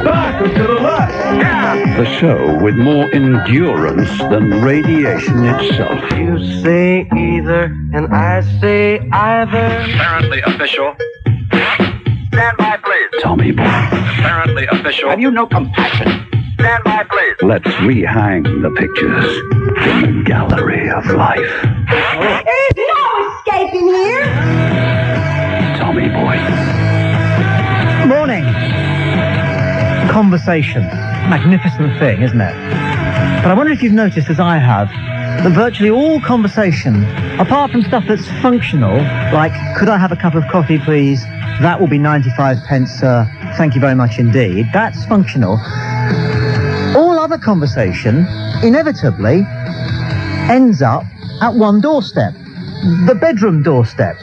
Back and to the left. Yeah. The show with more endurance than radiation itself. You say either, and I say either. Apparently official. Stand by, please. Tommy Boyds. Apparently official. Have you no compassion? Stand by, please. Let's rehang the pictures in the gallery of life. There's no escaping here. Tommy Boyds. Morning. Conversation. Magnificent thing, isn't it? But I wonder if you've noticed, as I have, that virtually all conversation, apart from stuff that's functional, like, could I have a cup of coffee, please? That will be 95 pence, sir. Thank you very much indeed. That's functional. All other conversation, inevitably, ends up at one doorstep. The bedroom doorstep.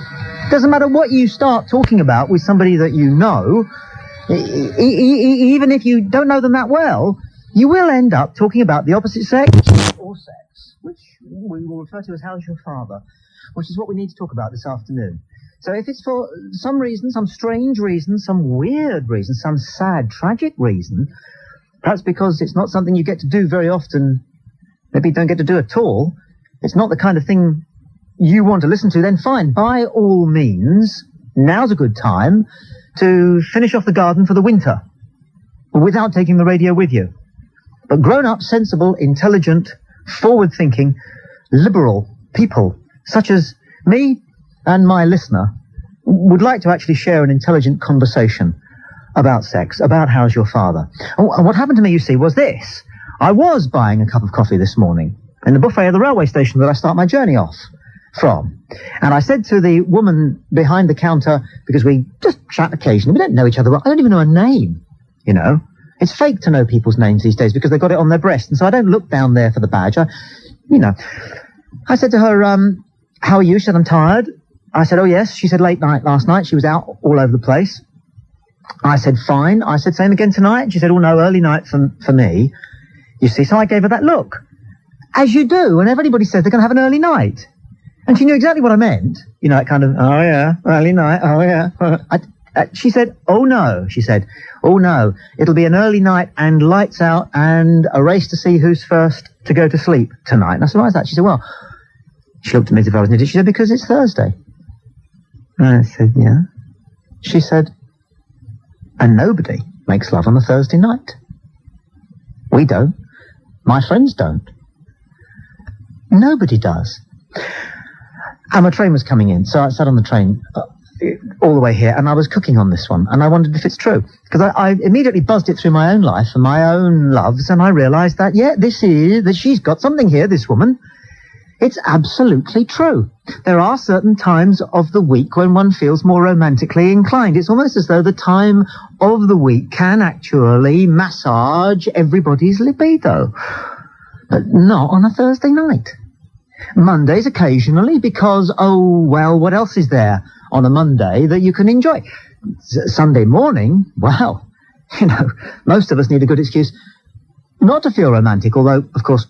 Doesn't matter what you start talking about with somebody that you know, even if you don't know them that well, you will end up talking about the opposite sex or sex, which we will refer to as how's your father, which is what we need to talk about this afternoon. So if it's for some reason, some strange reason, some weird reason, some sad, tragic reason, perhaps because it's not something you get to do very often, maybe you don't get to do at all, it's not the kind of thing you want to listen to, then fine, by all means, now's a good time to finish off the garden for the winter without taking the radio with you. But grown-up, sensible, intelligent, forward-thinking, liberal people such as me and my listener would like to actually share an intelligent conversation about sex, about how's your father. And what happened to me, you see, was this. I was buying a cup of coffee this morning in the buffet of the railway station that I start my journey off from. And I said to the woman behind the counter, because we just chat occasionally, we don't know each other well, I don't even know her name, you know. It's fake to know people's names these days because they've got it on their breast, and so I don't look down there for the badge. I said to her, how are you? She said, I'm tired. I said, oh yes. She said, late night last night. She was out all over the place. I said, fine. I said, same again tonight. She said, oh no, early night for me. You see, so I gave her that look. As you do whenever anybody says they're going to have an early night. And she knew exactly what I meant. You know, that kind of, oh yeah, early night, oh yeah. She said, oh no. She said, oh no, it'll be an early night and lights out and a race to see who's first to go to sleep tonight. And I said, why is that? She said, well, she looked at me as if I was an idiot. She said, because it's Thursday. And I said, yeah. She said, and nobody makes love on a Thursday night. We don't. My friends don't. Nobody does. And my train was coming in, so I sat on the train all the way here, and I was cooking on this one, and I wondered if it's true. Because I immediately buzzed it through my own life and my own loves, and I realised that, yeah, that she's got something here, this woman. It's absolutely true. There are certain times of the week when one feels more romantically inclined. It's almost as though the time of the week can actually massage everybody's libido. But not on a Thursday night. Mondays occasionally because, oh, well, what else is there on a Monday that you can enjoy? Sunday morning, well, you know, most of us need a good excuse not to feel romantic, although, of course,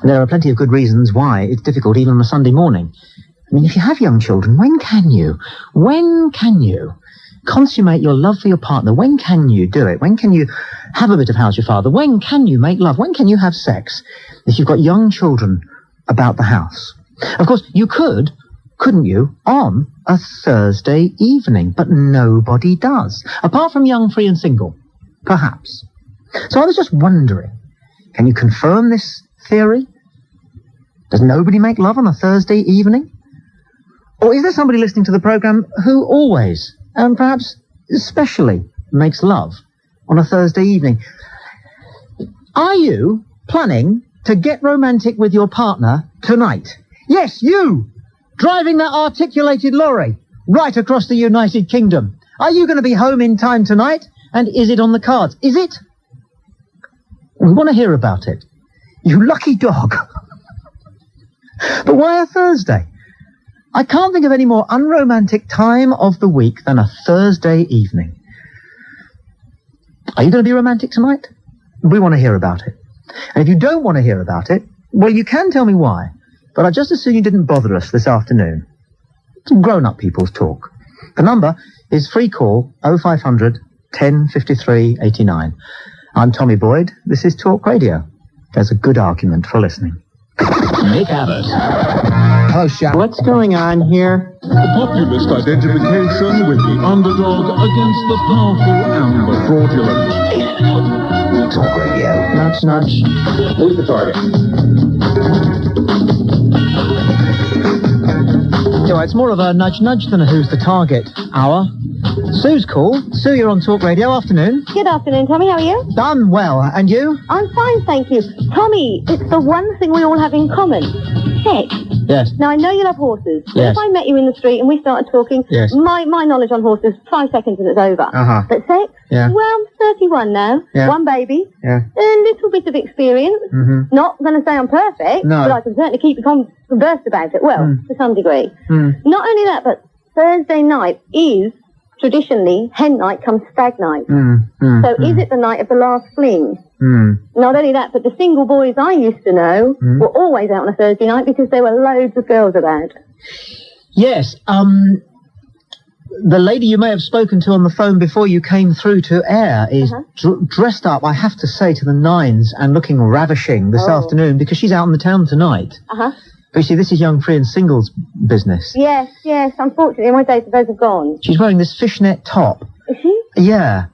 there are plenty of good reasons why it's difficult even on a Sunday morning. I mean, if you have young children, when can you consummate your love for your partner? When can you do it? When can you have a bit of how's your father? When can you make love? When can you have sex if you've got young children about the house? Of course, you couldn't you, on a Thursday evening, but nobody does. Apart from young, free and single, perhaps. So I was just wondering, can you confirm this theory? Does nobody make love on a Thursday evening? Or is there somebody listening to the programme who always, and perhaps especially, makes love on a Thursday evening? Are you planning to get romantic with your partner tonight? Yes, you! Driving that articulated lorry right across the United Kingdom. Are you going to be home in time tonight? And is it on the cards? Is it? We want to hear about it. You lucky dog. But why a Thursday? I can't think of any more unromantic time of the week than a Thursday evening. Are you going to be romantic tonight? We want to hear about it. And if you don't want to hear about it, well, you can tell me why. But I'd just as soon you didn't bother us this afternoon. Some grown-up people's talk. The number is free call 0500 10 53 89. I'm Tommy Boyd. This is Talk Radio. There's a good argument for listening. Nick Abbott. Hello, Sharon. What's going on here? Populist identification with the underdog against the powerful and the fraudulent. Talk Radio. Nudge, nudge. Who's the target? Yeah, it's more of a nudge-nudge than a who's the target hour. Sue's call. Sue, you're on Talk Radio. Afternoon. Good afternoon, Tommy. How are you? I'm well. And you? I'm fine, thank you. Tommy, it's the one thing we all have in common. Sex. Yes. Now, I know you love horses. But Yes. if I met you in the street and we started talking, Yes. my knowledge on horses, 5 seconds and it's over. Uh-huh. But sex? Yeah. Well, I'm 31 now. Yeah. One baby. Yeah. A little bit of experience. Mm-hmm. Not going to say I'm perfect, No. but I can certainly keep conversed about it. Well, to some degree. Not only that, but Thursday night is traditionally hen night comes stag night. So is it the night of the last fling? Not only that, but the single boys I used to know were always out on a Thursday night because there were loads of girls about. Yes. The lady you may have spoken to on the phone before you came through to air is dressed up, I have to say, to the nines and looking ravishing this afternoon because she's out in the town tonight. But you see, this is young free and singles business. Yes. Unfortunately, my days of those have gone. She's wearing this fishnet top. Is she? Yeah.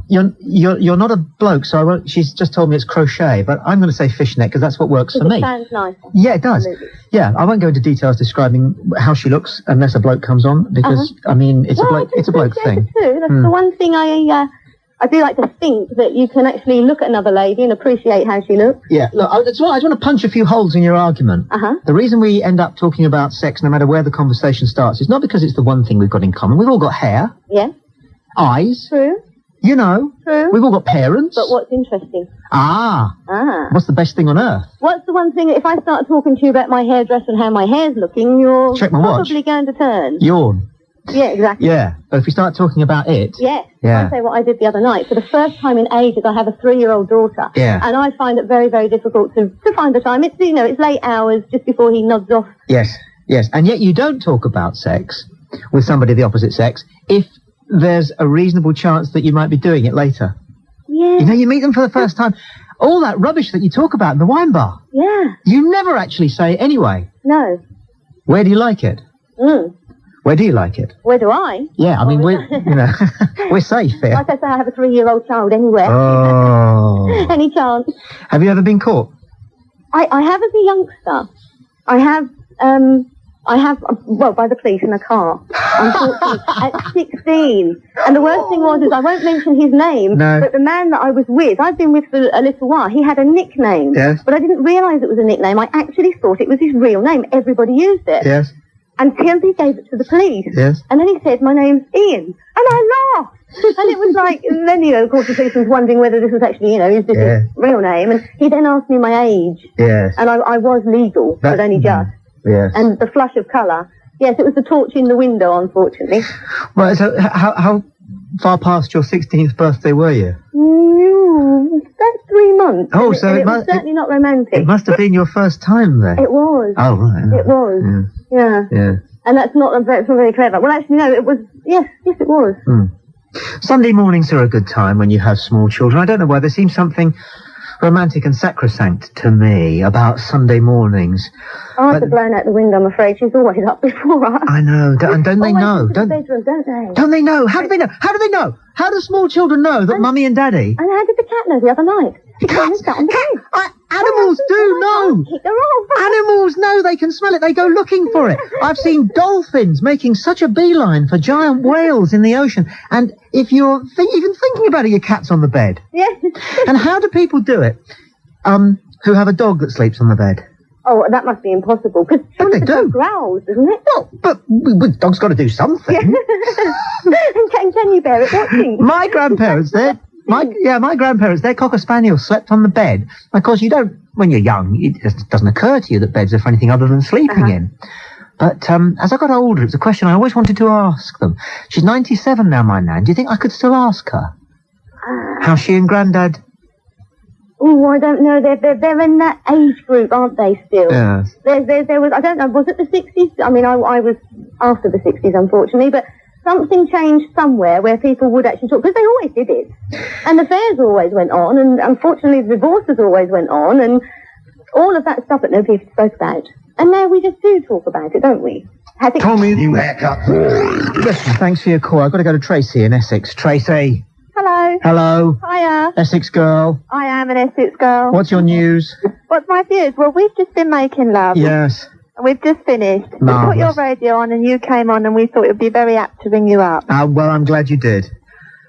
You're not a bloke, so I won't. She's just told me it's crochet, but I'm going to say fishnet because that's what works for It me. sounds nice. Yeah, it does. Absolutely. Yeah, I won't go into details describing how she looks unless a bloke comes on because I mean it's a bloke thing. Too. That's the one thing I do like to think that you can actually look at another lady and appreciate how she looks. Yeah, look, I just want to punch a few holes in your argument. The reason we end up talking about sex, no matter where the conversation starts, is not because it's the one thing we've got in common. We've all got hair, Yes. eyes, True. you know. True. We've all got parents. But what's interesting? What's the best thing on earth? What's the one thing that if I start talking to you about my hairdress and how my hair's looking, you're Check my watch. probably going to turn. Yawn. Yeah, exactly. Yeah, but if we start talking about it... Yes. Yeah. I'll say what I did the other night. For the first time in ages, I have a 3-year-old daughter. Yeah. And I find it very, very difficult to find the time. It's, it's late hours just before he nods off. Yes. And yet you don't talk about sex with somebody of the opposite sex if there's a reasonable chance that you might be doing it later. Yeah. You know, you meet them for the first time. All that rubbish that you talk about in the wine bar. Yeah. You never actually say it anyway. No. Where do you like it? Where do you like it? Where do I? Yeah, I mean, we're safe here. Like I say, I have a 3-year-old child anywhere. Oh. Any chance. Have you ever been caught? I have as a youngster. I have, by the police in a car, unfortunately, at 16. And the worst thing was I won't mention his name, but the man that I was with, I've been with for a little while, he had a nickname. Yes. But I didn't realise it was a nickname. I actually thought it was his real name. Everybody used it. Yes. Until he gave it to the police. Yes. And then he said, my name's Ian. And I laughed. And it was like, and then, of course, the police was wondering whether this was actually, is this his real name? And he then asked me my age. Yes. And I was legal, but only just. Yes. And the flush of colour. Yes, it was the torch in the window, unfortunately. Right, so how far past your 16th birthday were you? That's 3 months. Oh, so it was certainly not romantic. It must have been your first time then. It was. Oh, right. It was. Yeah. And that's not very clever. Well, actually, no, it was. Yes, it was. Sunday mornings are a good time when you have small children. I don't know why. There seems something romantic and sacrosanct to me about Sunday mornings. I have to blown out the window, I'm afraid. She's always up before us. I know. And don't they know? Don't they? Don't they know? How do they know? How do they know? How do small children know that Mummy and Daddy... And how did the cat know the other night? She came and sat on the bed. Animals do know. Animals know. They can smell it. They go looking for it. I've seen dolphins making such a beeline for giant whales in the ocean. And if you're even thinking about it, your cat's on the bed. Yes. And how do people do it who have a dog that sleeps on the bed? Oh, that must be impossible. Because they do. Dog growls, doesn't it? Well, but dog's got to do something. and can you bear it watching? My grandparents, my grandparents, their Cocker Spaniel slept on the bed. Of course, you don't, when you're young, it just doesn't occur to you that beds are for anything other than sleeping in. But as I got older, it's a question I always wanted to ask them. She's 97 now, my nan. Do you think I could still ask her how she and Grandad... Oh, I don't know. They're in that age group, aren't they, still? Yes. There was, I don't know, was it the 60s? I mean, I was after the 60s, unfortunately, but something changed somewhere where people would actually talk, because they always did it. And the fairs always went on, and unfortunately the divorces always went on, and all of that stuff that nobody spoke about. And now we just do talk about it, don't we? Has it... Tommy, you haircut. Listen, thanks for your call. I've got to go to Tracy in Essex. Tracy. Hello. Hello. Hiya. Essex girl. I am an Essex girl. What's your news? What's my views? Well, we've just been making love. Yes. We've just finished. We put your radio on and you came on and we thought it would be very apt to ring you up. Well, I'm glad you did.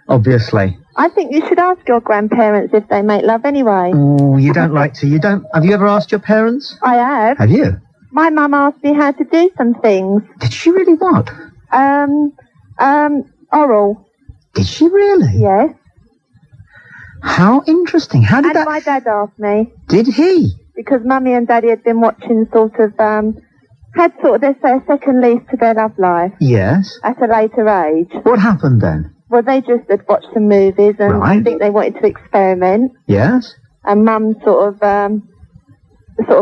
Obviously. I think you should ask your grandparents if they make love anyway. Oh, you don't like to. You don't. Have you ever asked your parents? I have. Have you? My mum asked me how to do some things. Did she really what? Oral. Did she really? Yes. How interesting. How did And my dad asked me. Did he? Because Mummy and Daddy had been watching had sort of their second lease to their love life. Yes. At a later age. What happened then? Well, they just had watched some movies and I think they wanted to experiment. Yes. And Mum sort of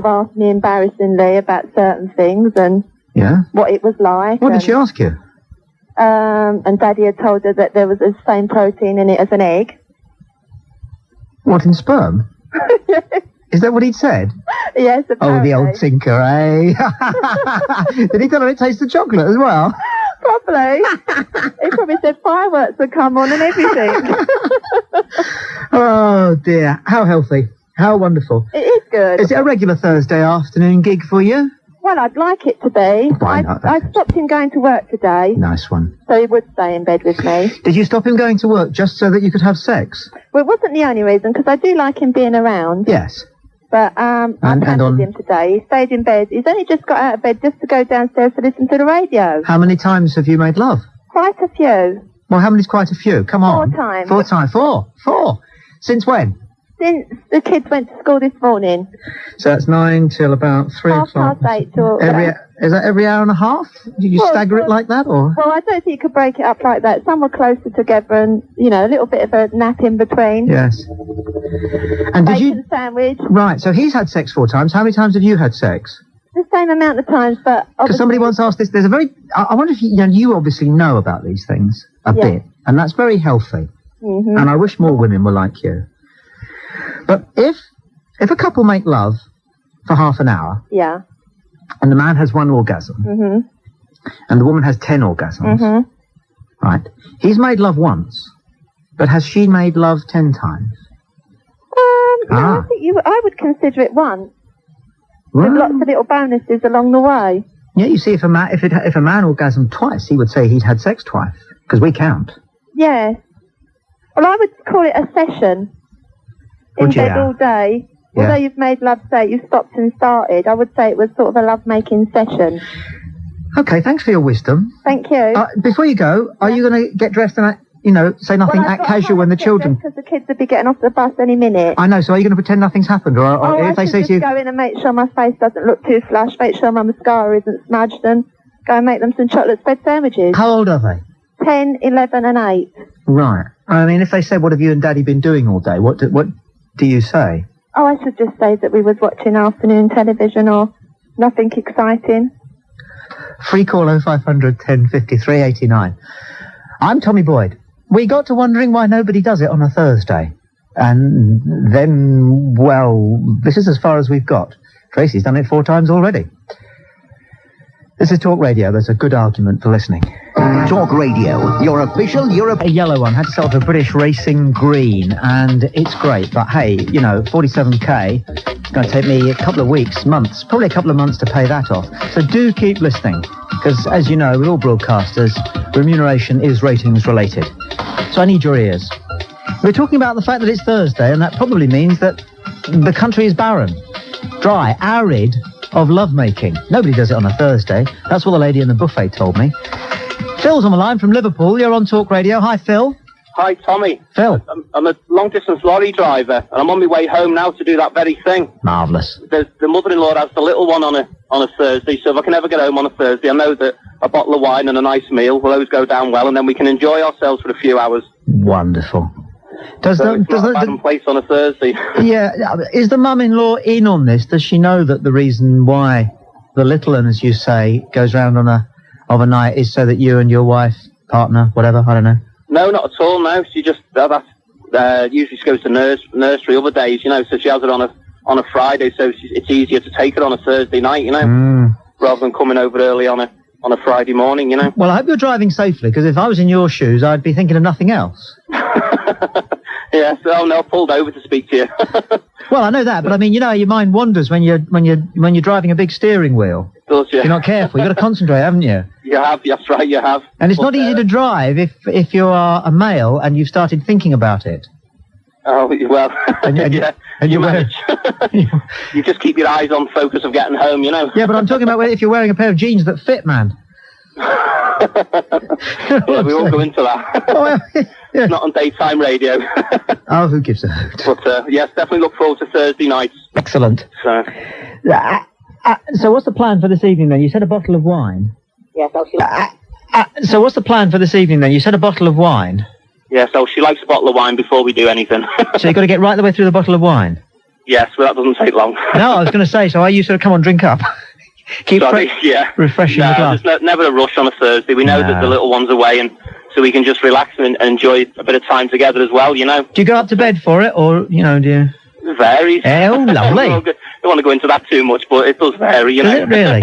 asked me embarrassingly about certain things and what it was like. What did she ask you? And Daddy had told her that there was the same protein in it as an egg. What, in sperm? Is that what he'd said? Yes, apparently. Oh, the old tinker, eh? Did he tell her it tasted chocolate as well? Probably. He probably said fireworks would come on and everything. Oh, dear. How healthy. How wonderful. It is good. Is it a regular Thursday afternoon gig for you? Well, I'd like it to be. Why not? I stopped him going to work today. Nice one. So he would stay in bed with me. Did you stop him going to work just so that you could have sex? Well, it wasn't the only reason, because I do like him being around. Yes. But I cancelled him today. He stayed in bed. He's only just got out of bed just to go downstairs to listen to the radio. How many times have you made love? Quite a few. Well, how many's quite a few? Come on. 4 times. 4 times. 4. Since when? Since the kids went to school this morning. So that's 9 till about 3 o'clock. 8 till... Is that every hour and a half? Do you stagger it like that, or...? Well, I don't think you could break it up like that. Some were closer together and, a little bit of a nap in between. Yes. And did Bacon sandwich. Right, so he's had sex 4 times. How many times have you had sex? The same amount of times, but... Because somebody once asked this, there's a very... I wonder if you obviously know about these things a bit, and that's very healthy. Mm-hmm. And I wish more women were like you. But if a couple make love for half an hour... Yeah. And the man has 1 orgasm, and the woman has 10 orgasms, right? He's made love once, but has she made love 10 times? No, I think I would consider it once. With lots of little bonuses along the way. Yeah, you see, if a man orgasmed twice, he would say he'd had sex twice, because we count. Yeah. Well, I would call it a session. In bed all day. Yeah. Although you've made love, say you stopped and started, I would say it was sort of a love-making session. Okay, thanks for your wisdom. Thank you. Before you go, are you going to get dressed and, say nothing, act casual when the children... Because the kids will be getting off the bus any minute. I know, so are you going to pretend nothing's happened? Or if they say to you... go in and make sure my face doesn't look too flush, make sure my mascara isn't smudged, and go and make them some chocolate spread sandwiches. How old are they? 10, 11 and 8. Right. I mean, if they said, what have you and Daddy been doing all day, what do you say? Oh, I should just say that we was watching afternoon television or nothing exciting. Free call 0500 10 53 89. I'm Tommy Boyd. We got to wondering why nobody does it on a Thursday. And then, well, this is as far as we've got. Tracy's done it 4 times already. This is Talk Radio. There's a good argument for listening. Talk Radio, your official Europe... A yellow one. Had to sell for British Racing Green, and it's great. But hey, 47k, it's going to take me a couple of weeks, months, probably a couple of months to pay that off. So do keep listening, because as you know, with all broadcasters, remuneration is ratings related. So I need your ears. We're talking about the fact that it's Thursday, and that probably means that the country is barren, dry, arid of lovemaking. Nobody does it on a Thursday. That's what the lady in the buffet told me. Phil's on the line from Liverpool. You're on Talk Radio. Hi, Phil. Hi, Tommy. Phil. I'm a long-distance lorry driver, and I'm on my way home now to do that very thing. Marvellous. The mother-in-law has the little one on a Thursday, so if I can ever get home on a Thursday, I know that a bottle of wine and a nice meal will always go down well, and then we can enjoy ourselves for a few hours. Wonderful. Does it's not a bad place on a Thursday. Yeah. Is the mum-in-law in on this? Does she know that the reason why the little one, as you say, goes round of a night is so that you and your wife partner, whatever, I don't know? No, not at all, no. She just, usually she goes to nursery other days, you know, so she has it on a Friday, so it's easier to take her on a Thursday night, you know, rather than coming over early on a Friday morning, you know. Well, I hope you're driving safely, because if I was in your shoes, I'd be thinking of nothing else. Yeah, so no, I pulled over to speak to you. Well, I know that, but I mean, you know, your mind wanders when you're driving a big steering wheel. It does, yeah. You're not careful. You've got to concentrate, haven't you? You have, that's right, you have. And it's not easy to drive if you are a male and you've started thinking about it. Oh, well, yeah. And you manage. You just keep your eyes on focus of getting home, you know. Yeah, but I'm talking about if you're wearing a pair of jeans that fit, man. Yeah, we won't go into that. Oh, well, yeah. It's not on daytime radio. Oh, who gives a hoot? But, yes, definitely look forward to Thursday nights. Excellent. So, so what's the plan for this evening, then? You said a bottle of wine. Yes, So what's the plan for this evening, then? You said a bottle of wine. yeah, so she likes a bottle of wine before we do anything. So you've got to get right the way through the bottle of wine? Yes, but that doesn't take long. No, I was going to say, so are you sort of, come on, drink up? Keep refreshing the glass. There's never a rush on a Thursday. We know that the little one's away, and so we can just relax and enjoy a bit of time together as well, you know. Do you go up to bed for it, or, you know, do you... It varies. Oh, lovely. I don't want to go into that too much, but it does vary, you know. Does it really?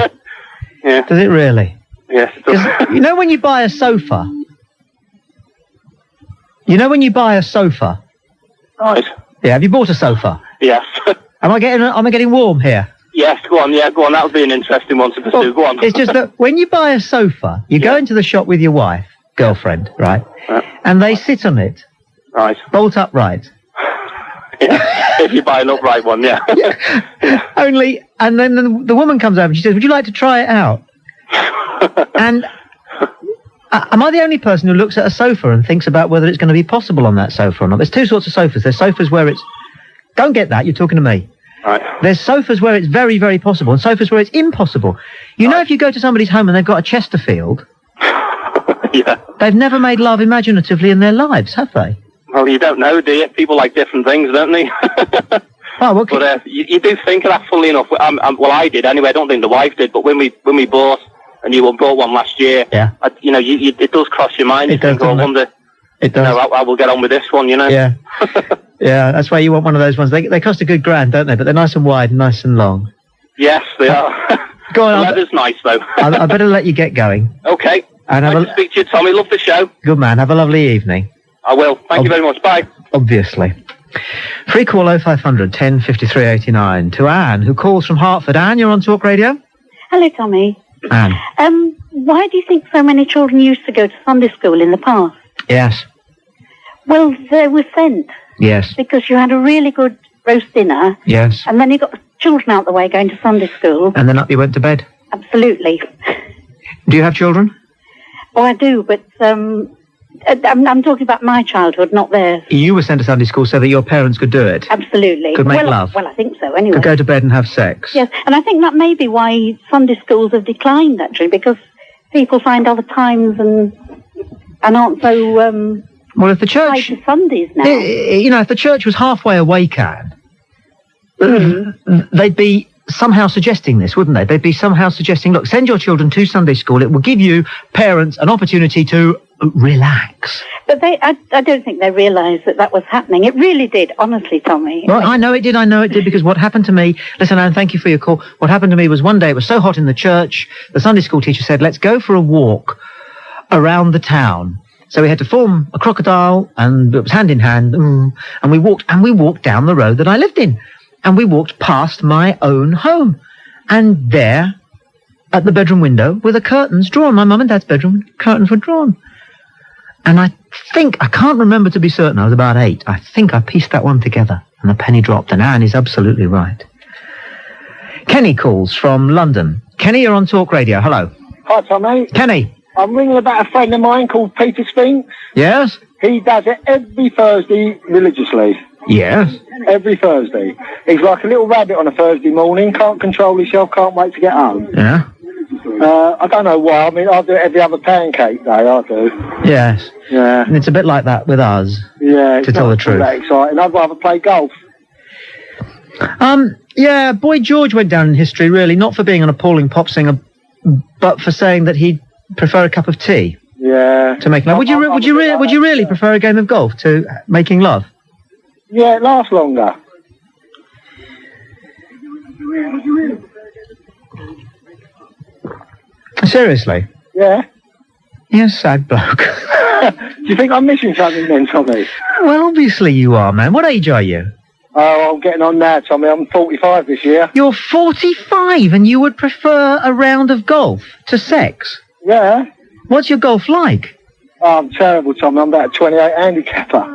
Yeah. Does it really? Yes, it does. You know when you buy a sofa? You know when you buy a sofa? Right. Yeah, have you bought a sofa? Yes. Am I getting warm here? Yes, go on, that would be an interesting one to pursue. Well, go on. It's just that when you buy a sofa, you go into the shop with your wife, girlfriend, right? And they sit on it. Right. Bolt upright. Yeah. If you buy an upright one, yeah. Yeah. Only, and then the woman comes over and she says, would you like to try it out? And am I the only person who looks at a sofa and thinks about whether it's going to be possible on that sofa or not? There's two sorts of sofas. There's sofas where it's... Don't get that, you're talking to me. Right. There's sofas where it's very, very possible and sofas where it's impossible. You know, if you go to somebody's home and they've got a Chesterfield, yeah, they've never made love imaginatively in their lives, have they? Well, you don't know, do you? People like different things, don't they? Oh, okay. But you do think of that, funnily enough. Well, I did anyway. I don't think the wife did. But when we bought a new one, bought one last year, yeah, it does cross your mind. It does, I wonder. It does. You know, I will get on with this one, you know. Yeah. Yeah, that's why you want one of those ones. They cost a good grand, don't they? But they're nice and wide and nice and long. Yes, they are. Go on. The leather's nice, though. I better let you get going. Okay. And nice to speak to you, Tommy. Love the show. Good man. Have a lovely evening. I will. Thank you very much. Bye. Obviously. Free call 0500 10 53 89 to Anne, who calls from Hertford. Anne, you're on Talk Radio. Hello, Tommy. Anne. Why do you think so many children used to go to Sunday school in the past? Yes. Well, they were sent. Yes. Because you had a really good roast dinner. Yes. And then you got the children out the way going to Sunday school. And then up you went to bed. Absolutely. Do you have children? Oh, I do, but I'm talking about my childhood, not theirs. You were sent to Sunday school so that your parents could do it? Absolutely. Could make love? Well, I think so, anyway. Could go to bed and have sex? Yes, and I think that may be why Sunday schools have declined, actually, because people find other times and aren't so... well, if the church... tied to Sundays now. You know, if the church was halfway awake, Anne, they'd be somehow suggesting this, wouldn't they? They'd be somehow suggesting, look, send your children to Sunday school. It will give you, parents, an opportunity to relax. But I don't think they realised that was happening. It really did, honestly, Tommy. Well, I know it did, because what happened to me... Listen, Anne, thank you for your call. What happened to me was one day, it was so hot in the church, the Sunday school teacher said, let's go for a walk around the town. So we had to form a crocodile, and it was hand in hand, and we walked down the road that I lived in. And we walked past my own home. And there, at the bedroom window, were the curtains drawn. My mum and dad's bedroom curtains were drawn. And I can't remember to be certain, I was about 8. I think I pieced that one together, and the penny dropped, and Anne is absolutely right. Kenny calls from London. Kenny, you're on Talk Radio. Hello. Hi, Tommy. Kenny. I'm ringing about a friend of mine called Peter Spinks. Yes? He does it every Thursday religiously. Yes? Every Thursday. He's like a little rabbit on a Thursday morning, can't control himself, can't wait to get home. Yeah? I don't know why. I mean, I do it every other pancake day, I do. Yes. Yeah. And it's a bit like that with us. Yeah. To tell the truth. It's not that exciting. I'd rather play golf. Yeah, Boy George went down in history, really, not for being an appalling pop singer, but for saying that he'd prefer a cup of tea. Yeah. To make love. Would you really prefer a game of golf to making love? Yeah, it lasts longer. Seriously? Yeah. You're a sad bloke. Do you think I'm missing something then, Tommy? Well, obviously you are, man. What age are you? Oh, I'm getting on now, Tommy. I'm 45 this year. You're 45 and you would prefer a round of golf to sex? Yeah. What's your golf like? Oh, I'm terrible, Tommy. I'm about a 28 handicapper.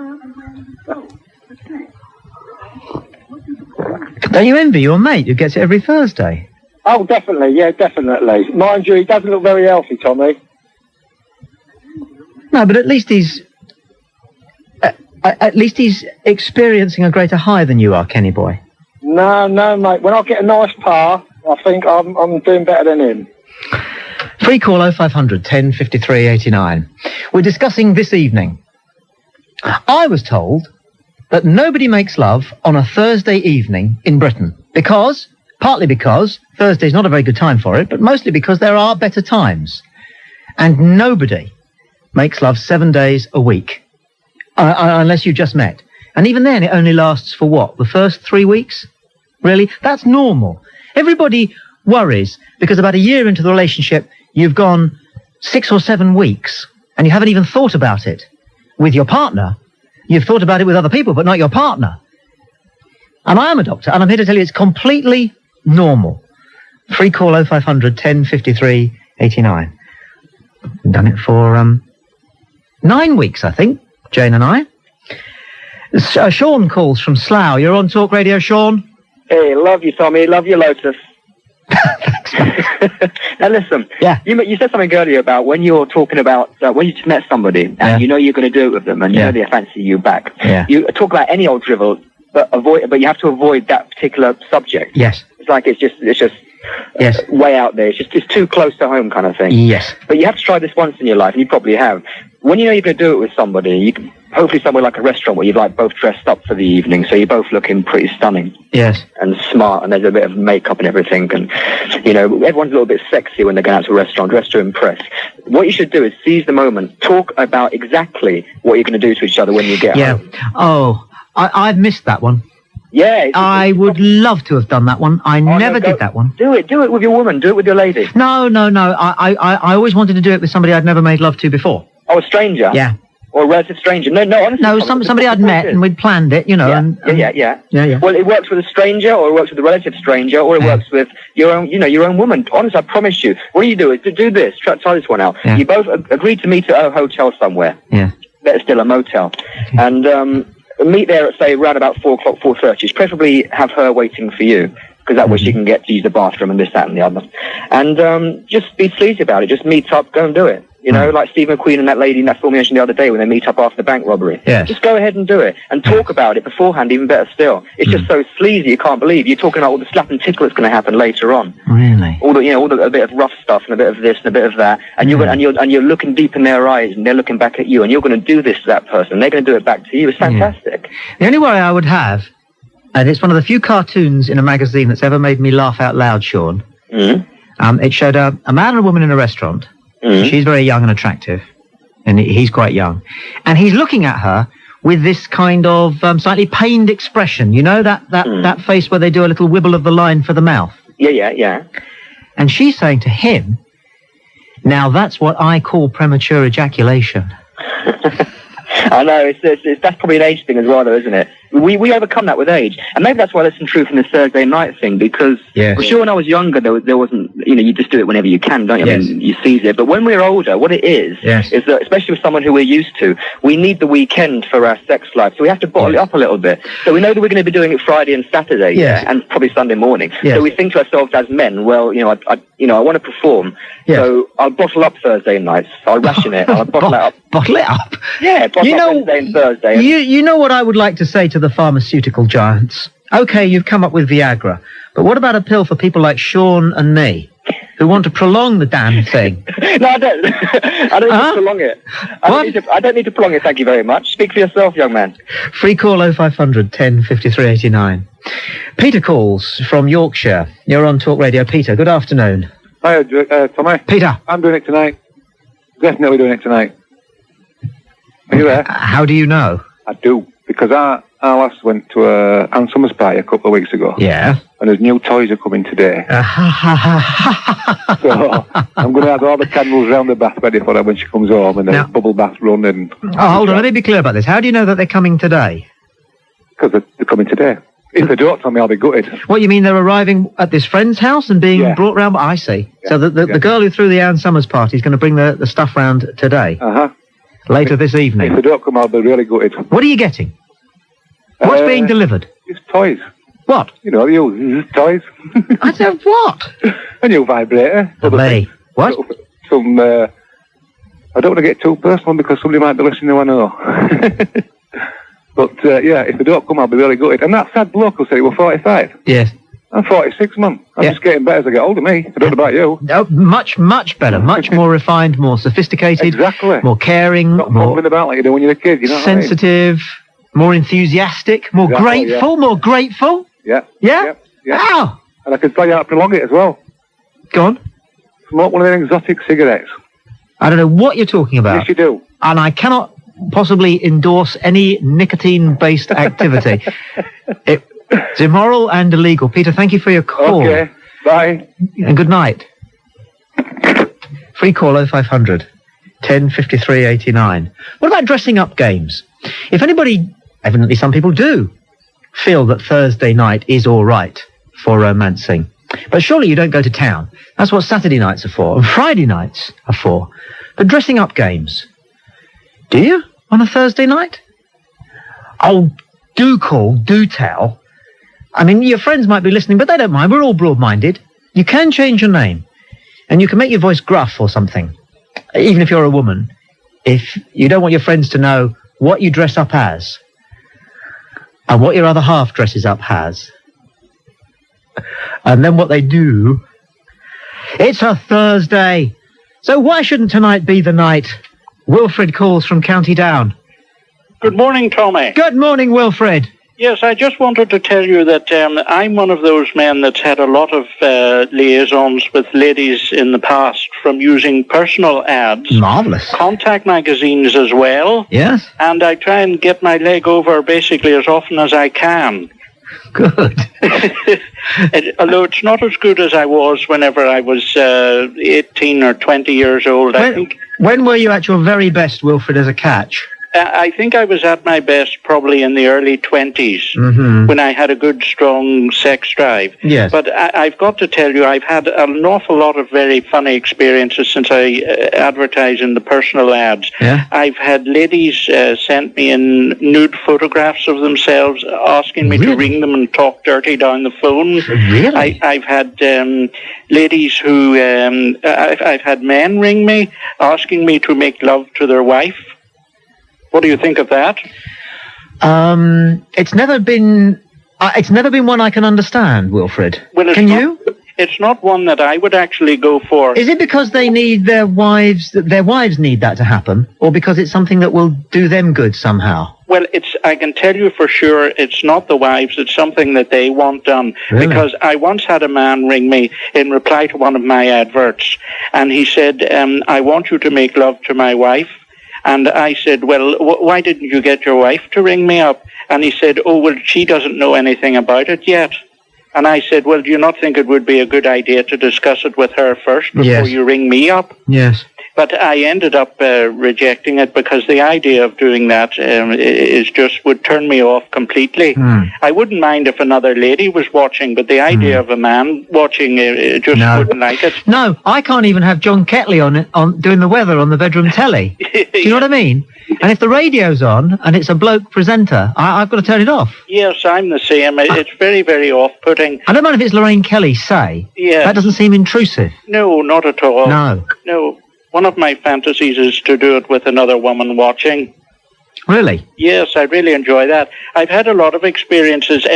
Don't you envy your mate who gets it every Thursday? Oh, definitely. Yeah, definitely. Mind you, he doesn't look very healthy, Tommy. No, but at least he's experiencing a greater high than you are, Kenny boy. No, mate. When I get a nice par, I think I'm doing better than him. Free call 0500 10 53 89. We're discussing this evening. I was told that nobody makes love on a Thursday evening in Britain partly because Thursday's not a very good time for it, but mostly because there are better times. And nobody makes love 7 days a week, unless you've just met. And even then, it only lasts for what? The first 3 weeks? Really? That's normal. Everybody worries because about a year into the relationship, you've gone 6 or 7 weeks and you haven't even thought about it with your partner. You've thought about it with other people, but not your partner. And I am a doctor, and I'm here to tell you it's completely normal. Free call 0500 10 53 89. We've done it for 9 weeks, I think, Jane and I. Sean calls from Slough. You're on Talk Radio, Sean. Hey, love you, Tommy. Love you, Lotus. Now listen, you said something earlier about when you're talking about when you just met somebody and you know you're going to do it with them and you know they fancy you back. Yeah. You talk about any old drivel, but you have to avoid that particular subject. Yes. It's like it's just way out there. It's too close to home kind of thing. Yes. But you have to try this once in your life, and you probably have. When you know you're going to do it with somebody, you can hopefully somewhere like a restaurant where you're like both dressed up for the evening, so you're both looking pretty stunning. Yes. And smart, and there's a bit of makeup and everything, and you know everyone's a little bit sexy when they go out to a restaurant, dressed to impress. What you should do is seize the moment, talk about exactly what you're going to do to each other when you get home. Oh, I've missed that one. Yeah. I would love to have done that one. I never did that one. Do it with your woman. Do it with your lady. No. I always wanted to do it with somebody I'd never made love to before. Oh, a stranger? Yeah. Or a relative stranger? No, honestly. No, somebody I'd met and we'd planned it, you know. Yeah. Well, it works with a stranger, or it works with a relative stranger, or it works with your own woman. Honestly, I promise you. What you do is to do this. Try this one out. Yeah. You both agree to meet at a hotel somewhere. Yeah. Better still, a motel. Okay. And meet there at, say, around about 4 o'clock, 4:30. Preferably have her waiting for you, because that way she can get to use the bathroom and this, that, and the other. And just be sleazy about it. Just meet up, go and do it. You know, like Steve McQueen and that lady in that film you mentioned the other day when they meet up after the bank robbery. Yes. Just go ahead and do it. And talk about it beforehand, even better still. It's just so sleazy, you can't believe. You're talking about all the slap and tickle that's going to happen later on. Really? All the a bit of rough stuff and a bit of this and a bit of that. And you're looking deep in their eyes and they're looking back at you and you're going to do this to that person. They're going to do it back to you. It's fantastic. The only worry I would have, and it's one of the few cartoons in a magazine that's ever made me laugh out loud, Sean. It showed a man and a woman in a restaurant. She's very young and attractive, and he's quite young. And he's looking at her with this kind of slightly pained expression. You know, that face where they do a little wibble of the line for the mouth? Yeah. And she's saying to him, now that's what I call premature ejaculation. I know, that's probably an age thing as well, though, isn't it? We overcome that with age. And maybe that's why there's some truth in the Thursday night thing, because for sure when I was younger, there wasn't, you just do it whenever you can, don't you? I mean, you seize it. But when we're older, what it is that, especially with someone who we're used to, we need the weekend for our sex life. So we have to bottle it up a little bit. So we know that we're going to be doing it Friday and Saturday, and probably Sunday morning. So we think to ourselves as men, well, I want to perform. So I'll bottle up Thursday nights. I'll ration it. I'll bottle it up. Bottle it up? Yeah, bottle up Wednesday and Thursday. You know what I would like to say to the pharmaceutical giants? Okay, you've come up with Viagra, but what about a pill for people like Sean and me, who want to prolong the damn thing? No, I don't. I don't need to prolong it. I don't need to prolong it, thank you very much. Speak for yourself, young man. Free call 0500 10 53 89. Peter calls from Yorkshire. You're on Talk Radio. Peter, good afternoon. Hi, Tommy. Peter. I'm doing it tonight. Definitely doing it tonight. Are you there? How do you know? I do, because our lass went to Anne Summers' party a couple of weeks ago. Yeah. And his new toys are coming today. So I'm going to have all the candles round the bath ready for her when she comes home, and the bubble bath run. And hold on, let me be clear about this. How do you know that they're coming today? Because they're coming today. If they don't tell me, I'll be gutted. What, you mean they're arriving at this friend's house and being brought round? I see. Yeah. So the girl who threw the Anne Summers party is going to bring the stuff round today? Uh-huh. Later this evening? If they don't come, I'll be really gutted. What are you getting? What's being delivered? It's toys. What? You know, you toys. I said what? A new vibrator. Lovely. What? Some, I don't want to get too personal because somebody might be listening who I know. But, yeah, if they don't come, I'll be really gutted. And that sad bloke who said he was 45. Yes. I'm 46, man. I'm just getting better as I get older, me. I don't know about you. Oh, much, much better. Much more refined, more sophisticated. Exactly. More caring. Not more fumbling about like you do when you're a kid, you know sensitive, more enthusiastic, more grateful, more grateful. Yeah. Yeah? Yeah. Ow! And I can tell you how to prolong it as well. Go on. Smoke one of them exotic cigarettes. I don't know what you're talking about. Yes, you do. And I cannot possibly endorse any nicotine-based activity. It's immoral and illegal. Peter, thank you for your call. Okay, bye. And good night. Free call 0500 1053 89. What about dressing up games? If anybody, evidently some people do, feel that Thursday night is all right for romancing. But surely you don't go to town. That's what Saturday nights are for, and Friday nights are for. But dressing up games. Do you? On a Thursday night? Oh, do call, do tell. I mean, your friends might be listening, but they don't mind. We're all broad-minded. You can change your name, and you can make your voice gruff or something, even if you're a woman, if you don't want your friends to know what you dress up as and what your other half dresses up as. And then what they do. It's a Thursday, so why shouldn't tonight be the night? Wilfred calls from County Down. Good morning, Tommy. Good morning, Wilfred. Yes, I just wanted to tell you that I'm one of those men that's had a lot of liaisons with ladies in the past from using personal ads. Marvellous. Contact magazines as well. Yes. And I try and get my leg over basically as often as I can. Good. Although it's not as good as I was whenever I was 18 or 20 years old. When were you at your very best, Wilfred, as a catch? I think I was at my best probably in the early 20s when I had a good, strong sex drive. Yes. But I've got to tell you, I've had an awful lot of very funny experiences since I advertise in the personal ads. Yeah. I've had ladies sent me in nude photographs of themselves, asking me to ring them and talk dirty down the phone. Really? I've had ladies who, I've had men ring me, asking me to make love to their wife. What do you think of that? It's never been one I can understand, Wilfred. Well, can you? It's not one that I would actually go for. Is it because they need their wives need that to happen, or because it's something that will do them good somehow? Well, I can tell you for sure it's not the wives, it's something that they want done. Really? Because I once had a man ring me in reply to one of my adverts, and he said, I want you to make love to my wife. And I said, well, why didn't you get your wife to ring me up? And he said, oh, well, she doesn't know anything about it yet. And I said, well, do you not think it would be a good idea to discuss it with her first before you ring me up? Yes. But I ended up rejecting it because the idea of doing that would turn me off completely. I wouldn't mind if another lady was watching, but the idea of a man watching wouldn't like it. No, I can't even have John Ketley on doing the weather on the bedroom telly. Do you know what I mean? And if the radio's on and it's a bloke presenter, I've got to turn it off. Yes, I'm the same. It's very, very off-putting. I don't mind if it's Lorraine Kelly, say. Yeah. That doesn't seem intrusive. No, not at all. No. One of my fantasies is to do it with another woman watching. Really? Yes, I really enjoy that. I've had a lot of experiences.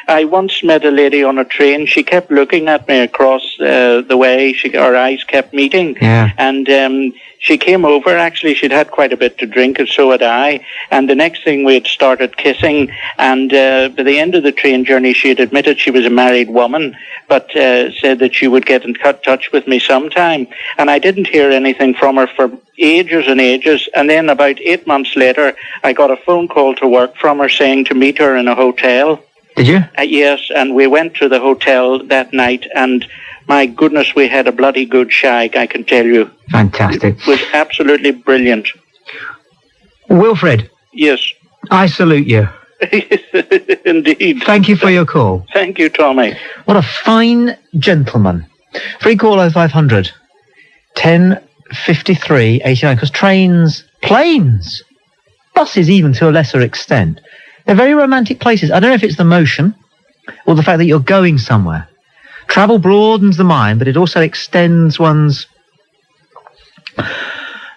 I once met a lady on a train. She kept looking at me across the way. Her eyes kept meeting. Yeah. And she came over. Actually, she'd had quite a bit to drink, and so had I. And the next thing, we had started kissing. And by the end of the train journey, she had admitted she was a married woman, but said that she would get in touch with me sometime. And I didn't hear anything from her for ages and ages. And then about 8 months later, I got a phone call to work from her saying to meet her in a hotel. Did you? Yes, and we went to the hotel that night, and my goodness, we had a bloody good shag, I can tell you. Fantastic. It was absolutely brilliant. Wilfred. Yes. I salute you. Indeed. Thank you for your call. Thank you, Tommy. What a fine gentleman. Free call 0500 1053 89, because trains, planes, buses even to a lesser extent, they're very romantic places. I don't know if it's the motion or the fact that you're going somewhere. Travel broadens the mind, but it also extends one's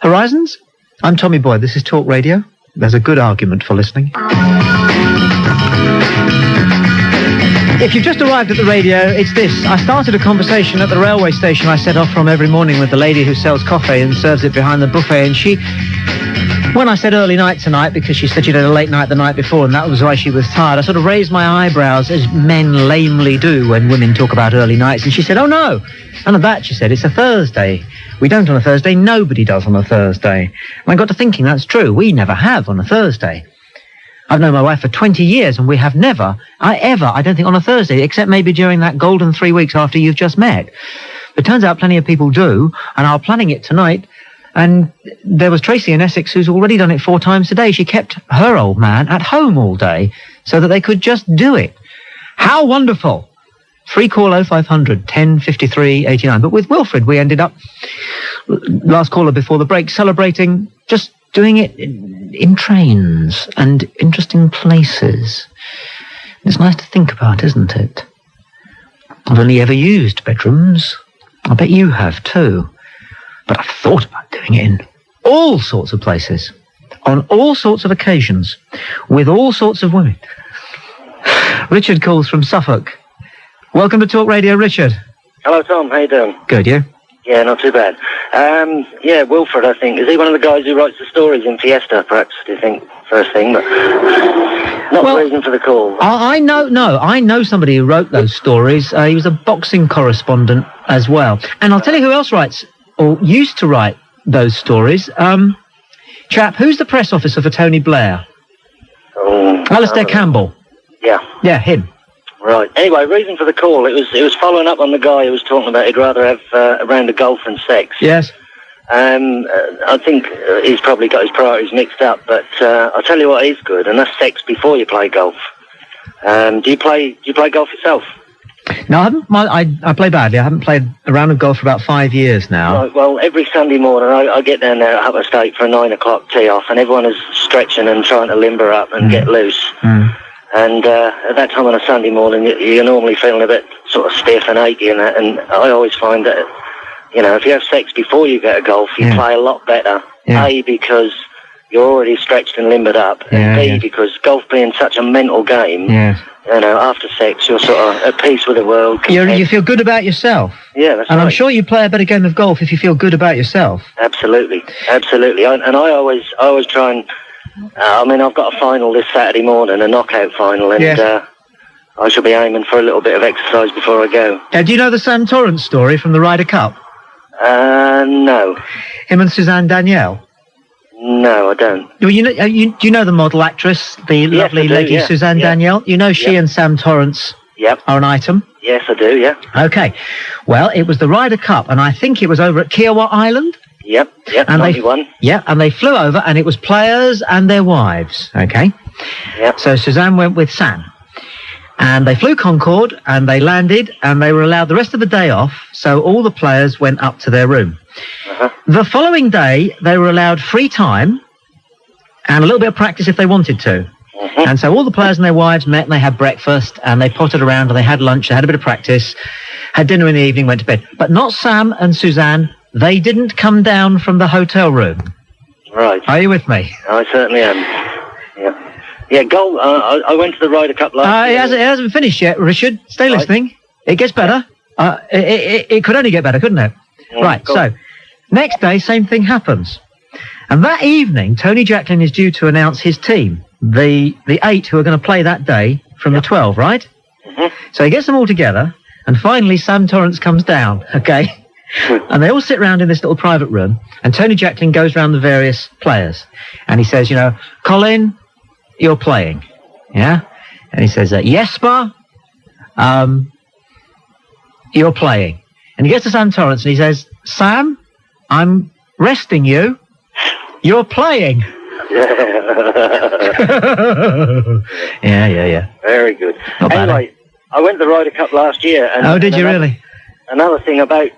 horizons. I'm Tommy Boyd. This is Talk Radio. There's a good argument for listening. If you've just arrived at the radio, it's this. I started a conversation at the railway station I set off from every morning with the lady who sells coffee and serves it behind the buffet, and she... When I said early night tonight, because she said she'd had a late night the night before, and that was why she was tired, I sort of raised my eyebrows, as men lamely do when women talk about early nights, and she said, oh no, none of that, she said, it's a Thursday. We don't on a Thursday, nobody does on a Thursday. And I got to thinking, that's true, we never have on a Thursday. I've known my wife for 20 years, and we have never, I don't think on a Thursday, except maybe during that golden 3 weeks after you've just met. But it turns out plenty of people do, and I'm planning it tonight. And there was Tracy in Essex who's already done it 4 times today. She kept her old man at home all day so that they could just do it. How wonderful. Free call 0500 1053 89. But with Wilfred, we ended up, last caller before the break, celebrating just doing it in trains and interesting places. It's nice to think about, isn't it? I've only ever used bedrooms. I bet you have too. But I've thought about doing it in all sorts of places, on all sorts of occasions, with all sorts of women. Richard calls from Suffolk. Welcome to Talk Radio, Richard. Hello, Tom. How you doing? Good, you? Yeah, not too bad. Yeah, Wilfred, I think. Is he one of the guys who writes the stories in Fiesta, perhaps, do you think? First thing, but not the reason for the call. I know somebody who wrote those stories. He was a boxing correspondent as well. And I'll tell you who else writes, or used to write those stories. Chap, who's the press officer for Tony Blair? Alistair Campbell. Yeah. Yeah, him. Right. Anyway, reason for the call, it was following up on the guy who was talking about he'd rather have a round of golf than sex. Yes. I think he's probably got his priorities mixed up, but I'll tell you what is good, and that's sex before you play golf. Do you play golf yourself? No, I haven't. I play badly. I haven't played a round of golf for about 5 years now. Right, well, every Sunday morning I get down there at Upper State for a 9 o'clock tee off, and everyone is stretching and trying to limber up and get loose. And at that time on a Sunday morning, you're normally feeling a bit sort of stiff and achy and that. And I always find that, you know, if you have sex before you get a golf, you play a lot better. A, because you're already stretched and limbered up, and B, because golf being such a mental game. You know, after sex, you're sort of at peace with the world. You feel good about yourself. Yeah, that's and right. I'm sure you play a better game of golf if you feel good about yourself. Absolutely, absolutely. I always try and. I mean, I've got a final this Saturday morning, a knockout final, and I shall be aiming for a little bit of exercise before I go. Do you know the Sam Torrance story from the Ryder Cup? No. Him and Suzanne Danielle? No, I don't. Do you know the model actress, the lovely lady Suzanne Danielle? You know she and Sam Torrance are an item? Yes, I do, yeah. Okay. Well, it was the Ryder Cup, and I think it was over at Kiowa Island. Yep, and 91. And they flew over, and it was players and their wives, okay? Yep. So Suzanne went with Sam. And they flew Concorde, and they landed, and they were allowed the rest of the day off, so all the players went up to their room. The following day, they were allowed free time and a little bit of practice if they wanted to. And so all the players and their wives met, and they had breakfast, and they potted around, and they had lunch, they had a bit of practice, had dinner in the evening, went to bed. But not Sam and Suzanne. They didn't come down from the hotel room. Right. Are you with me? I certainly am. Yeah, golf. I went to the Ryder Cup last year. It hasn't finished yet, Richard. Stay listening. It gets better. It could only get better, couldn't it? Yeah, right, so Next day, same thing happens. And that evening, Tony Jacklin is due to announce his team, the 8 who are going to play that day from the 12, right? Mm-hmm. So he gets them all together, and finally Sam Torrance comes down, okay? And they all sit round in this little private room, and Tony Jacklin goes round the various players, and he says, Colin, you're playing, yeah? And he says, Jesper, you're playing. And he gets to Sam Torrance, and he says, Sam, I'm resting you. You're playing. Yeah. Very good. Not bad, anyway, I went to the Ryder Cup last year. And, did you really? Another thing about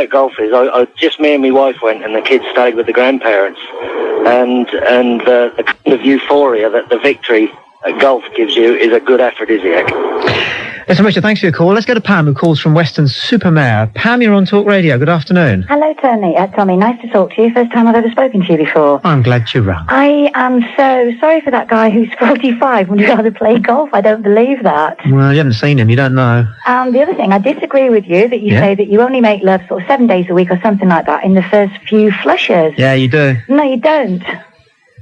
golf is I just me and my wife went, and the kids stayed with the grandparents, and the kind of euphoria that the victory at golf gives you is a good aphrodisiac. Listen, Richard, thanks for your call. Let's go to Pam, who calls from Weston-super-Mare. Pam, you're on Talk Radio. Good afternoon. Hello, Tommy. Nice to talk to you. First time I've ever spoken to you before. I'm glad you rang. I am so sorry for that guy who's 45 and would rather play golf. I don't believe that. Well, you haven't seen him. You don't know. The other thing, I disagree with you that you say that you only make love sort of 7 days a week or something like that in the first few flushes. Yeah, you do. No, you don't.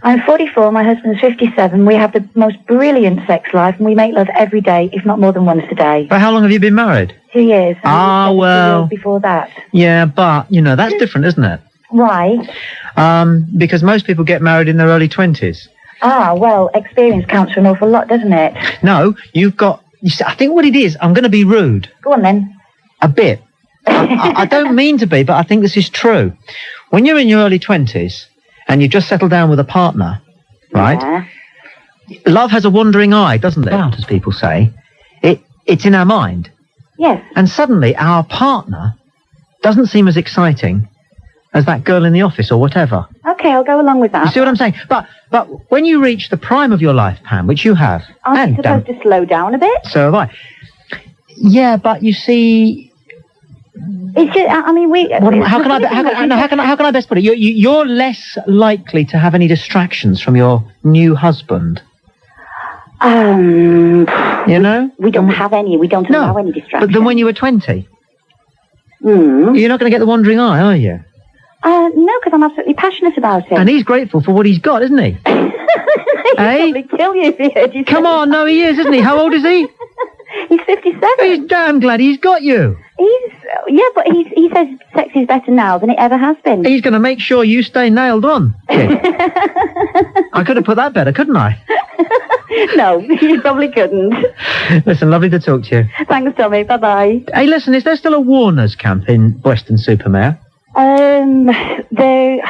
I'm 44, my husband's 57. We have the most brilliant sex life, and we make love every day, if not more than once a day. But how long have you been married? 2 years. Well. 2 years before that. Yeah, but, that's different, isn't it? Why? Because most people get married in their early 20s. Well, experience counts for an awful lot, doesn't it? No, I think what it is, I'm going to be rude. Go on, then. A bit. I don't mean to be, but I think this is true. When you're in your early 20s, and you've just settled down with a partner, right? Yeah. Love has a wandering eye, doesn't it? As people say. It's in our mind. Yes. And suddenly our partner doesn't seem as exciting as that girl in the office or whatever. Okay, I'll go along with that. You see what I'm saying? But when you reach the prime of your life, Pam, which you have... Aren't you supposed to slow down a bit? So have I. Yeah, but you see... It's just, how can I best put it? You're less likely to have any distractions from your new husband. We don't have any. We don't allow any distractions. But then when you were 20, you're not going to get the wandering eye, are you? No, because I'm absolutely passionate about it. And he's grateful for what he's got, isn't he? He'd probably kill you if he heard you. Come on, no, he is, isn't he? How old is he? He's 57. He's damn glad he's got you. But he says sex is better now than it ever has been. He's going to make sure you stay nailed on. I could have put that better, couldn't I? No, you probably couldn't. Listen, lovely to talk to you. Thanks, Tommy. Bye-bye. Hey, listen, is there still a Warner's camp in Weston-super-Mare? I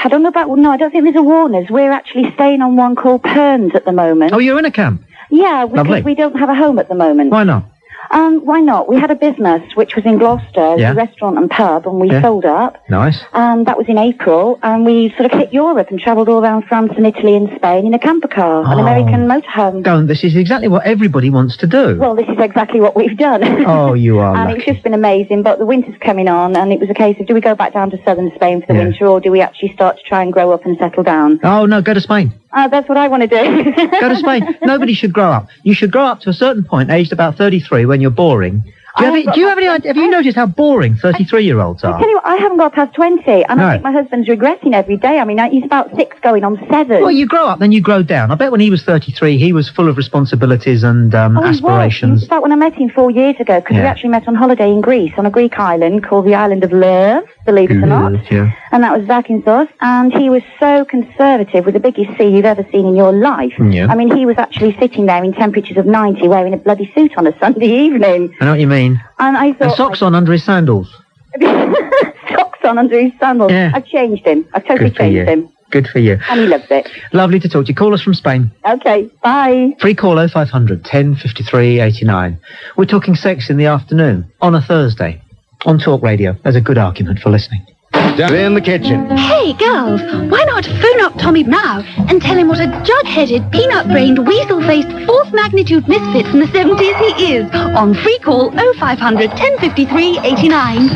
don't know about... No, I don't think there's a Warner's. We're actually staying on one called Perns at the moment. Oh, you're in a camp? Yeah, because we don't have a home at the moment. Why not? Why not? We had a business which was in Gloucester, a restaurant and pub, and we sold up. Nice. And that was in April, and we sort of hit Europe and travelled all around France and Italy and Spain in a camper car, an American motorhome. This is exactly what everybody wants to do. Well, this is exactly what we've done. Oh, you are And lucky. it's just been amazing, but the winter's coming on, and it was a case of do we go back down to southern Spain for the winter, or do we actually start to try and grow up and settle down? Oh, no, go to Spain. That's what I want to do. Go to Spain. Nobody should grow up. You should grow up to a certain point, aged about 33, when you're boring. Have you noticed how boring 33-year-olds are? I tell you what, I haven't got past 20, and I think my husband's regretting every day. I mean, he's about 6 going on 7. Well, you grow up, then you grow down. I bet when he was 33, he was full of responsibilities and aspirations. In fact, when I met him 4 years ago, because we actually met on holiday in Greece, on a Greek island called the Island of Love, believe it or not. Yeah. And that was Zakynthos, and he was so conservative, with the biggest C you've ever seen in your life. Yeah. I mean, he was actually sitting there in temperatures of 90, wearing a bloody suit on a Sunday evening. I know what you mean. And I thought... And socks on under his sandals. Socks on under his sandals. Yeah. I've changed him. I've totally changed him. Good for you. And he loves it. Lovely to talk to you. Call us from Spain. Okay, bye. Free call 0500 10 53 89. We're talking sex in the afternoon on a Thursday on Talk Radio. There's a good argument for listening. In the kitchen. Hey, girls, why not phone up Tommy now and tell him what a jug-headed, peanut-brained, weasel-faced, fourth-magnitude misfit from the 70s he is on free call 0500 1053 89.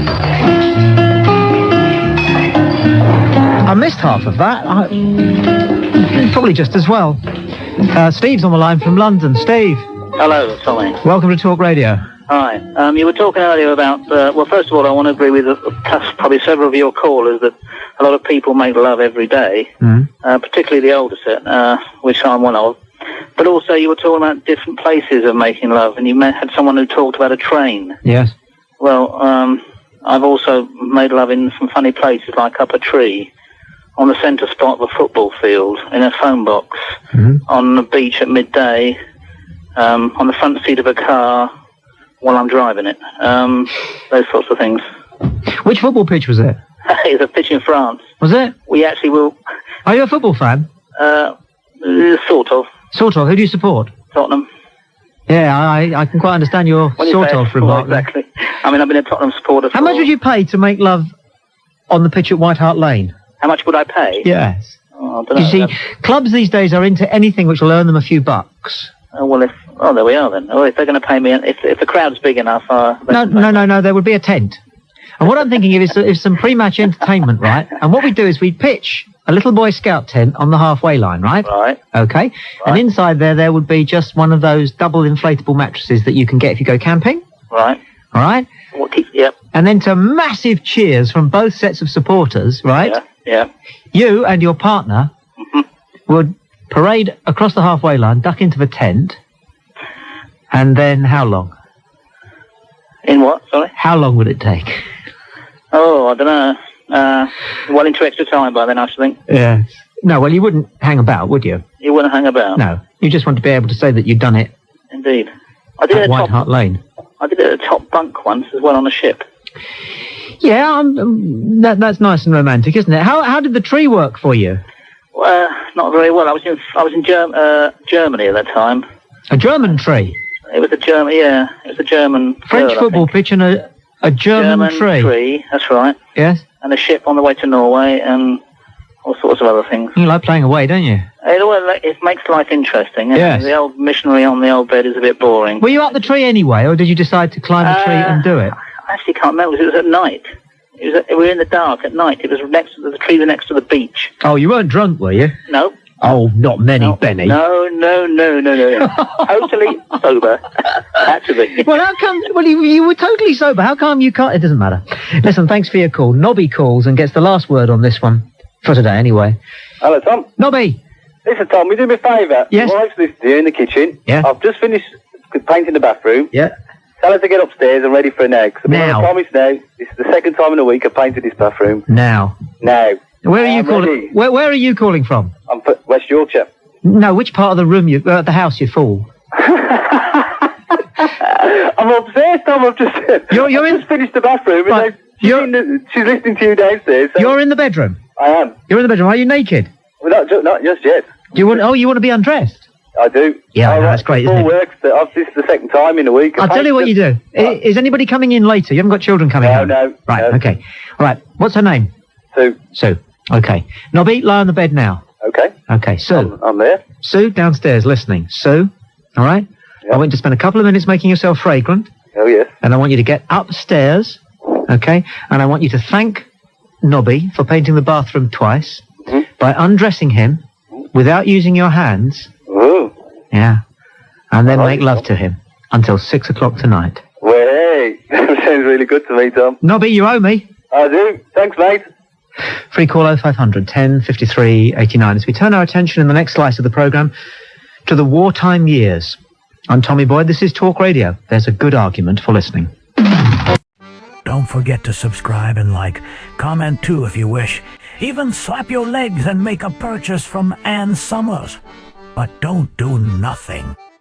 I missed half of that. Probably just as well. Steve's on the line from London. Steve. Hello, Tommy. Welcome to Talk Radio. Hi. You were talking earlier about, well, first of all, I want to agree with probably several of your callers that a lot of people make love every day, particularly the older set, which I'm one of. But also you were talking about different places of making love, and you had someone who talked about a train. Yes. Well, I've also made love in some funny places, like up a tree, on the centre spot of a football field, in a phone box, on the beach at midday, on the front seat of a car, while I'm driving it. Those sorts of things. Which football pitch was it? It's a pitch in France. Was it? We actually will... Are you a football fan? Sort of. Sort of. Who do you support? Tottenham. Yeah, I can quite understand your sort of remark. Exactly. I mean, I've been a Tottenham supporter How much would you pay to make love on the pitch at White Hart Lane? How much would I pay? Yes. Oh, I don't know. You see, clubs these days are into anything which will earn them a few bucks. Oh, there we are then. Oh, if they're going to pay me, if the crowd's big enough... No, there would be a tent. And what I'm thinking is some pre-match entertainment, right? And what we do is we pitch a little Boy Scout tent on the halfway line, right? Right. Okay. Right. And inside there would be just one of those double inflatable mattresses that you can get if you go camping. Right. All right? Yep. And then to massive cheers from both sets of supporters, right? Yeah. You and your partner would parade across the halfway line, duck into the tent, and then how long? In what, sorry? How long would it take? Oh, I don't know. Well into extra time by then, I should think. Yes. No, well, you wouldn't hang about, would you? You wouldn't hang about? No. You just want to be able to say that you'd done it. Indeed. I did at White Hart Lane. I did it at the top bunk once as well on a ship. Yeah, that's nice and romantic, isn't it? How did the tree work for you? Well, not very well. I was in Germany at that time. A German tree? It was a German, yeah. It was a German... French football pitch and a German tree. That's right. Yes? And a ship on the way to Norway and all sorts of other things. You like playing away, don't you? It makes life interesting. Yes. The old missionary on the old bed is a bit boring. Were you up the tree anyway, or did you decide to climb the tree and do it? I actually can't remember. It was at night. We were in the dark at night. It was the tree was next to the beach. Oh, you weren't drunk, were you? No. Oh, not many, Benny. No. Totally sober. Had to be. Well, how come... Well, you were totally sober. How come you can't... It doesn't matter. Listen, thanks for your call. Nobby calls and gets the last word on this one. For today, anyway. Hello, Tom. Nobby. Listen, Tom, will you do me a favour? Yes. My wife's listening here in the kitchen. Yeah. I've just finished painting the bathroom. Yeah. Tell her to get upstairs and ready for an egg. So Now. I promise now, this is the second time in a week I've painted this bathroom. Now. Where are you calling? Where are you calling from? I'm from West Yorkshire. No, which part of the room the house you fool? I'm upstairs, Tom. I've just finished the bathroom. Right. And she's listening to you downstairs. So You're in the bedroom? I am. You're in the bedroom. Are you naked? Well, not just yet. You want to be undressed? I do. Yeah, I know, that's great, isn't it? Works. This is the second time in a week. I'll tell you what you do. Is anybody coming in later? You haven't got children coming home? No. Right, okay. All right, what's her name? Sue. Okay. Nobby, lie on the bed now. Okay. Okay, Sue. I'm there. Sue, downstairs, listening. Sue, all right? Yeah. I want you to spend a couple of minutes making yourself fragrant. Oh, yes. And I want you to get upstairs, okay? And I want you to thank Nobby for painting the bathroom twice by undressing him without using your hands. Oh. Yeah. And then make love to him until 6 o'clock tonight. Well, hey, that sounds really good to me, Tom. Nobby, you owe me. I do. Thanks, mate. Free call 0500 10 53 89 as we turn our attention in the next slice of the programme to the wartime years. I'm Tommy Boyd. This is Talk Radio. There's a good argument for listening. Don't forget to subscribe and like. Comment too if you wish. Even slap your legs and make a purchase from Ann Summers. But don't do nothing.